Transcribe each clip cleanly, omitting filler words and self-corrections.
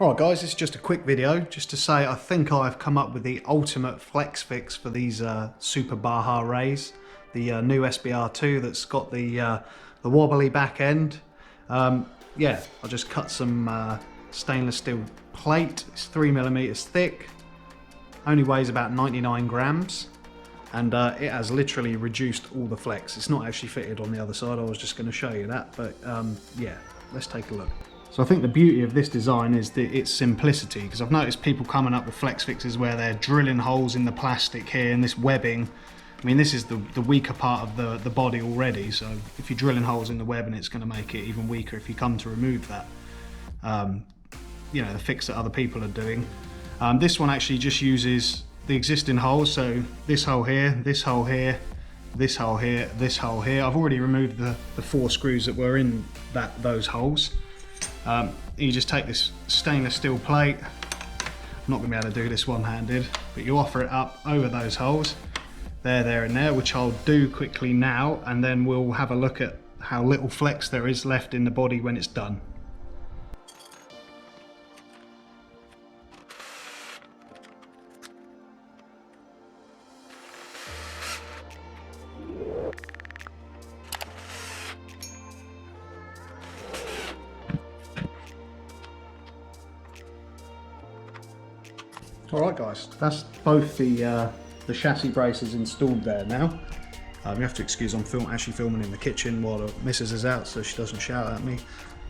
Alright guys, this is just a quick video just to say I think I've come up with the ultimate flex fix for these Super Baja Rays. The new SBR2 that's got the wobbly back end. Yeah, I just cut some stainless steel plate. It's 3mm thick, only weighs about 99 grams, and it has literally reduced all the flex. It's not actually fitted on the other side, I was just going to show you that, but yeah, let's take a look. So I think the beauty of this design is its simplicity, because I've noticed people coming up with flex fixes where they're drilling holes in the plastic here and this webbing. I mean, this is the weaker part of the body already, so if you're drilling holes in the webbing, it's going to make it even weaker if you come to remove that. You know, the fix that other people are doing. This one actually just uses the existing holes, so this hole here, this hole here, this hole here, this hole here. I've already removed the 4 screws that were in those holes. You just take this stainless steel plate. I'm not going to be able to do this one-handed, but you offer it up over those holes, there and there, which I'll do quickly now, and then we'll have a look at how little flex there is left in the body when it's done. Alright guys, that's both the chassis braces installed there now. You have to excuse I'm actually filming in the kitchen while the missus is out, so she doesn't shout at me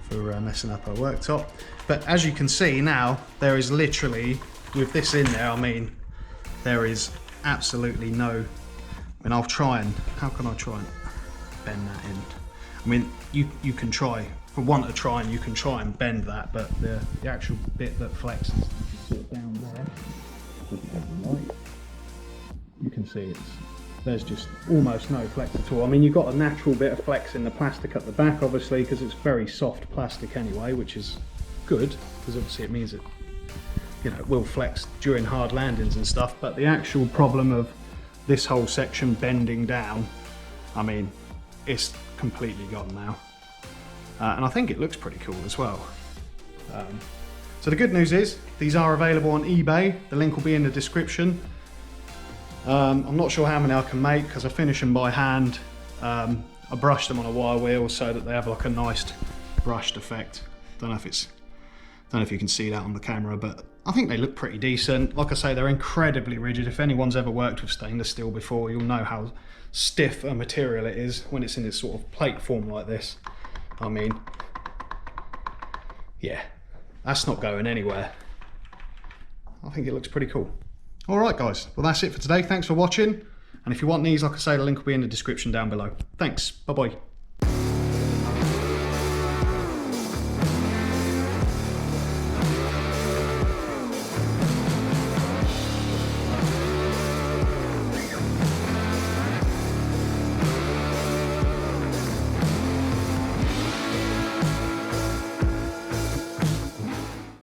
for messing up her worktop. But as you can see now, there is literally, with this in there, I mean, there is absolutely no, I mean, I'll try and, how can I try and bend that end? I mean, you can try, for want of trying, you can try and bend that, but the actual bit that flexes is sort of down there. You can see there's just almost no flex at all. I mean, you've got a natural bit of flex in the plastic at the back, obviously, because it's very soft plastic anyway, which is good, because obviously it means it, you know, it will flex during hard landings and stuff. But the actual problem of this whole section bending down, I mean, it's completely gone now. And I think it looks pretty cool as well. So the good news is these are available on eBay. The link will be in the description. I'm not sure how many I can make because I finish them by hand. I brushed them on a wire wheel so that they have like a nice brushed effect. Don't know if you can see that on the camera, but I think they look pretty decent. Like I say, they're incredibly rigid. If anyone's ever worked with stainless steel before, you'll know how stiff a material it is when it's in this sort of plate form like this. I mean, yeah, that's not going anywhere. I think it looks pretty cool. All right, guys. Well, that's it for today. Thanks for watching. And if you want these, like I say, the link will be in the description down below. Thanks. Bye-bye.